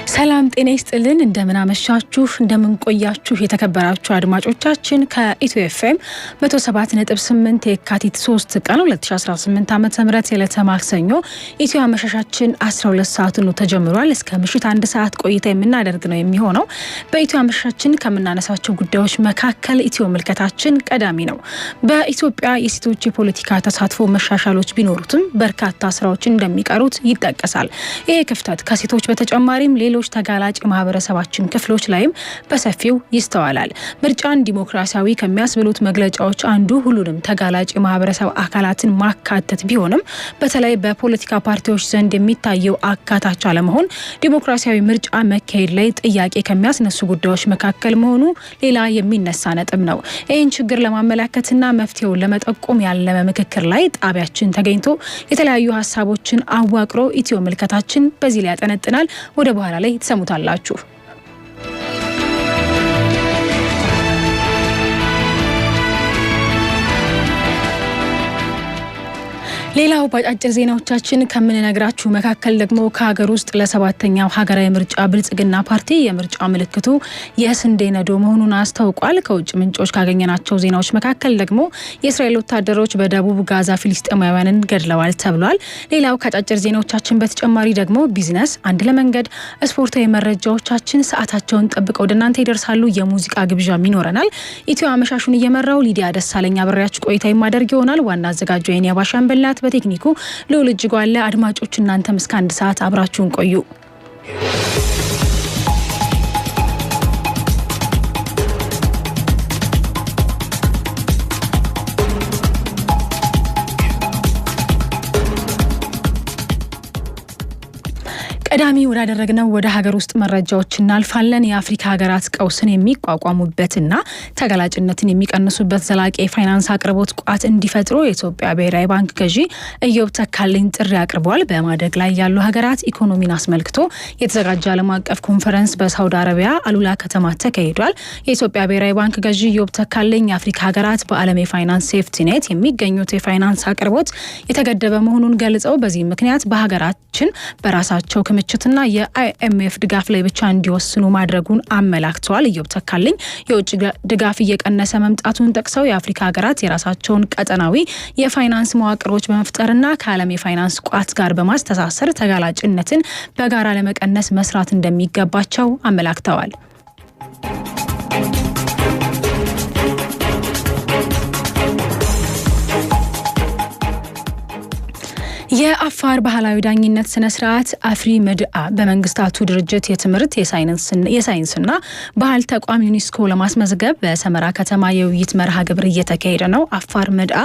ሰላም ጤና ይስጥልን እንደምን አመሻችሁ እንደምን ቆያችሁ የተከበራችሁ አድማጮቻችን ከኢትዮ ኤፍኤም 107.8 የካቲት 3 ቀን 2018 ዓ.ም የዕለተ ማክሰኞ ኢትዮ አመሻሻችን 12 ሰዓት ነው ተጀምሯል። እስከ ምሽት 1 ሰዓት ቆይታ የምናደርግ ነው የሚሆነው። በኢትዮ አመሻሻችን ከምናነሳቸው ጉዳዮች መካከል ኢትዮ ምልከታችን ቀዳሚ ነው። በኢትዮጵያ የሴቶች የፖለቲካ ተሳትፎ መሻሻሎች ቢኖሩትም በርካታ ስራዎች እንደሚቀሩት ይጠቀሳል። ይሄ ክፍተት ከሴቶች በተጨማሪም ሌሎች ተጋላጭ ማህበረሰባችን ክፍሎች ላይም በሰፊው ይስተዋላል። ምርጫን ዲሞክራሲያዊ ከሚያስብሉት መግለጫዎች አንዱ ሁሉንም ተጋላጭ ማህበረሰብ አካላትን ማካተት ቢሆንም በተለይ በፖለቲካ ፓርቲዎች ዘንድ የሚታየው አካታች አለመሆን ዲሞክራሲያዊ ምርጫ መካሄድ ላይ ጥያቄ ከሚያስነሱ ጉዳዮች መካከል መሆኑ ሌላ የሚነሳ ነጥብ ነው። ይህን ችግር ለማመላከትና መፍትሄውን ለመጠቆም ያለመ ምክክር ላይ ጣቢያችን ተገኝቶ የተለያዩ ሀሳቦችን አዋቅሮ ኢትዮ ምልከታችን በዚህ ላይ ያጠነጥናል። ወደ በኋላ ላይ ተሰሙታላችሁ። ሌላው ባጫጭር ዜናዎቻችን ከምንነግራችሁ መካከል ደግሞ ከሀገር ውስጥ ለሰባተኛው ሀገራዊ ምርጫ ብልጽግና ፓርቲ የምርጫ ምልክቱ የስንዴ ነዶ መሆኑን አስታውቋል። ከውጭ ምንጮች ካገኘናቸው ዜናዎች መካከል ደግሞ የእስራኤል ወታደሮች በደቡብ ጋዛ ፊሊስጤማውያንን ገድለዋል ተብሏል። ሌላው ከአጫጭር ዜናዎቻችን በተጨማሪ ደግሞ ቢዝነስ፣ አንድ ለመንገድ፣ ስፖርታዊ መረጃዎቻችን ሰዓታቸውን ጠብቀው ወደ እናንተ ይደርሳሉ። የሙዚቃ ግብዣም ይኖረናል። ኢትዮ አመሻሹን እየመራው ሊዲያ ደሳለኝ አብሬያችሁ ቆይታ የማደርግ ይሆናል። ዋና አዘጋጇ የኔ አባሻንበላት በቴክኒኩ ልዑል እጅጉ አለ። አድማጮች እናንተም እስከ 1 ሰዓት አብራችሁን ቆዩ። ቀዳሚ ወዳደረግነው ወደ ሀገር ውስጥ መረጃዎች እናልፋለን። የአፍሪካ ሀገራት ቀውስን የሚቋቋሙበትና ተጋላጭነትን የሚቀንሱበት ዘላቂ የፋይናንስ አቅርቦት ቋት እንዲፈጥሩ የኢትዮጵያ ብሔራዊ ባንክ ገዢ ኢዮብ ተካልኝ ጥሪ አቅርበዋል። በማደግ ላይ ያሉ ሀገራት ኢኮኖሚን አስመልክቶ የተዘጋጀ ዓለም አቀፍ ኮንፈረንስ በሳውዲ አረቢያ አሉላ ከተማ ተካሂዷል። የኢትዮጵያ ብሔራዊ ባንክ ገዢ ኢዮብ ተካልኝ የአፍሪካ ሀገራት በዓለም የፋይናንስ ሴፍቲኔት የሚገኙት የፋይናንስ አቅርቦት የተገደበ መሆኑን ገልጸው በዚህ ምክንያት በሀገራችን በራሳቸው ክምችትና የአይኤምኤፍ ድጋፍ ላይ ብቻ እንዲወስኑ ማድረጉን አመላክተዋል። ኢዮብ ተካልኝ የውጭ ድጋፍ እየቀነሰ መምጣቱን ጠቅሰው የአፍሪካ ሀገራት የራሳቸውን ቀጠናዊ የፋይናንስ መዋቅሮች በመፍጠርና ከዓለም የፋይናንስ ቋት ጋር በማስተሳሰር ተጋላጭነትን በጋራ ለመቀነስ መስራት እንደሚገባቸው አመላክተዋል። የአፋር ባህላዊ ዳኝነት ስነ ስርዓት አፍሪ መድአ በመንግስታቱ ድርጅት የትምህርት የሳይንስና ባህል ተቋም ዩኔስኮ ለማስመዝገብ በሰመራ ከተማ የውይይት መርሃ ግብር እየተካሄደ ነው። አፋር መድአ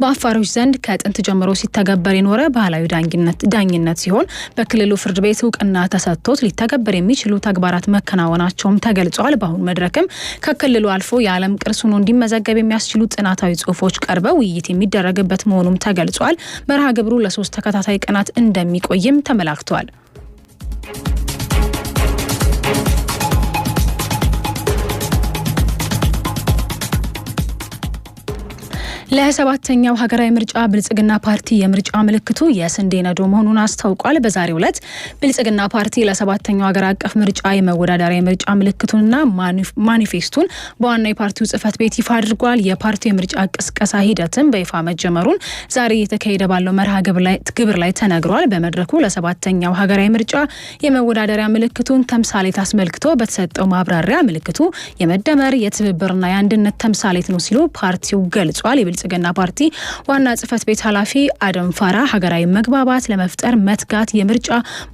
በአፋሮች ዘንድ ከጥንት ጀምሮ ሲተገበር የኖረ ባህላዊ ዳኝነት ሲሆን በክልሉ ፍርድ ቤት እውቅና ተሰጥቶት ሊተገበር የሚችሉ ተግባራት መከናወናቸውም ተገልጿል። በአሁኑ መድረክም ከክልሉ አልፎ የዓለም ቅርስ ሆኖ እንዲመዘገብ የሚያስችሉ ጥናታዊ ጽሁፎች ቀርበው ውይይት የሚደረግበት መሆኑም ተገልጿል። መርሃ ግብሩ ለ3 ተከታታይ ቀናት እንደሚቆይም ተመላክቷል። ለሰባተኛው ሀገራዊ ምርጫ ብልጽግና ፓርቲ የምርጫ ምልክቱ የስንዴ ነዶ መሆኑን አስታውቋል። በዛሬው ዕለት ብልጽግና ፓርቲ ለሰባተኛው ሀገር አቀፍ ምርጫ የመወዳደሪያ የምርጫ ምልክቱንና ማኒፌስቱን በዋና የፓርቲው ጽህፈት ቤት ይፋ አድርጓል። የፓርቲው የምርጫ ቅስቀሳ ሂደትም በይፋ መጀመሩን ዛሬ እየተካሄደ ባለው መርሃ ግብር ላይ ተነግሯል። በመድረኩ ለሰባተኛው ሀገራዊ ምርጫ የመወዳደሪያ ምልክቱን ተምሳሌት አስመልክቶ በተሰጠው ማብራሪያ ምልክቱ የመደመር የትብብርና የአንድነት ተምሳሌት ነው ሲሉ ፓርቲው ገልጿል። ብልጽግና ፓርቲ ዋና ጽህፈት ቤት ኃላፊ አደም ፋራ ሀገራዊ መግባባት ለመፍጠር መትጋት የምርጫ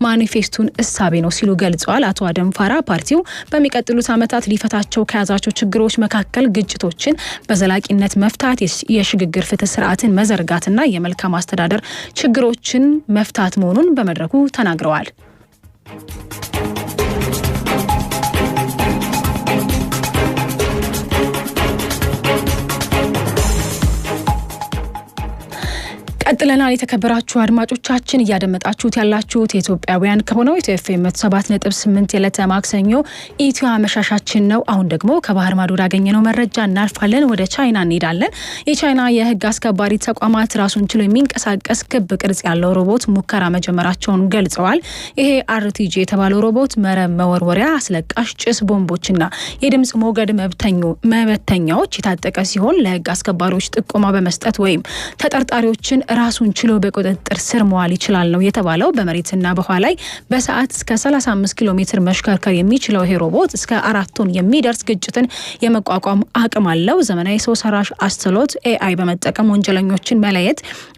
ማኒፌስቱን እሳቤ ነው ሲሉ ገልጸዋል። አቶ አደም ፋራ ፓርቲው በሚቀጥሉት ዓመታት ሊፈታቸው ከያዛቸው ችግሮች መካከል ግጭቶችን በዘላቂነት መፍታት፣ የሽግግር ፍትህ ስርዓትን መዘርጋትና የመልካም አስተዳደር ችግሮችን መፍታት መሆኑን በመድረኩ ተናግረዋል። ቀጥለናል። የተከበራችሁ አድማጮቻችን እያደመጣችሁት ያላችሁት የኢትዮጵያውያን ከሆነው ኢትዮኤፍኤም 7.8 የዕለተ ማክሰኞ ኢትዮ አመሻሻችን ነው። አሁን ደግሞ ከባህር ማዶ ያገኘነው መረጃ እናልፋለን። ወደ ቻይና እንሄዳለን። የቻይና የህግ አስከባሪ ተቋማት ራሱን ችሎ የሚንቀሳቀስ ክብ ቅርጽ ያለው ሮቦት ሙከራ መጀመራቸውን ገልጸዋል። ይሄ አርቲጂ የተባለው ሮቦት መረብ መወርወሪያ፣ አስለቃሽ ጭስ ቦምቦችና የድምጽ ሞገድ መበተኛዎች የታጠቀ ሲሆን ለህግ አስከባሪዎች ጥቆማ በመስጠት ወይም ተጠርጣሪዎችን ራሱን ችሎ በቁጥጥር ስር መዋል ይችላል ነው የተባለው። በመሬትና በውሃ ላይ በሰዓት እስከ 35 ኪሎ ሜትር መሽከርከር የሚችለው ይሄ ሮቦት እስከ 4 ቶን የሚደርስ ግጭትን የመቋቋም አቅም አለው። ዘመናዊ ሰው ሰራሽ አስተውሎት ኤአይ በመጠቀም ወንጀለኞችን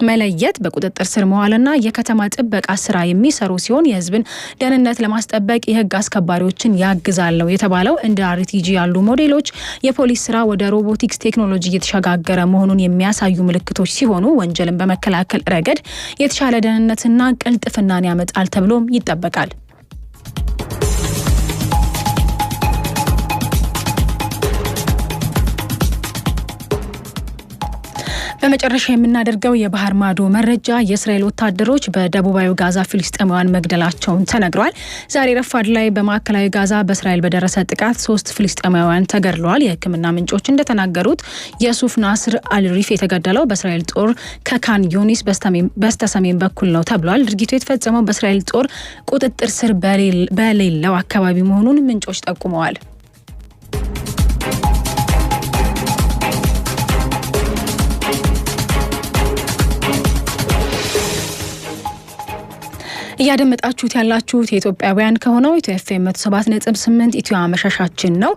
መለየት፣ በቁጥጥር ስር መዋልና የከተማ ጥበቃ ስራ የሚሰሩ ሲሆን የህዝብን ደህንነት ለማስጠበቅ የህግ አስከባሪዎችን ያግዛል ነው የተባለው። እንደ አርቲጂ ያሉ ሞዴሎች የፖሊስ ስራ ወደ ሮቦቲክስ ቴክኖሎጂ እየተሸጋገረ መሆኑን የሚያሳዩ ምልክቶች ሲሆኑ ወንጀልን በመከላከል ረገድ የተሻለ ደህንነትና ቅልጥፍናን ያመጣል ተብሎም ይጠበቃል። በመጨረሻ የምናደርገው የባህር ማዶ መረጃ የእስራኤል ወታደሮች በደቡባዊ ጋዛ ፍልስጤማውያን መግደላቸውን ተነግሯል። ዛሬ ረፋድ ላይ በማዕከላዊ ጋዛ በእስራኤል በደረሰ ጥቃት 3 ፍልስጤማውያን ተገድለዋል። የሕክምና ምንጮች እንደተናገሩት የሱፍ ናስር አልሪፍ የተገደለው በእስራኤል ጦር ከካን ዩኒስ በስተሰሜን በኩል ነው ተብሏል። ድርጊቱ የተፈጸመው በእስራኤል ጦር ቁጥጥር ስር በሌለው አካባቢ መሆኑን ምንጮች ጠቁመዋል። እያደመጣችሁት ያላችሁት የኢትዮጵያውያን ከሆነው ኢትዮኤፍኤም 7.8 ኢትዮ አመሻሻችን ነው።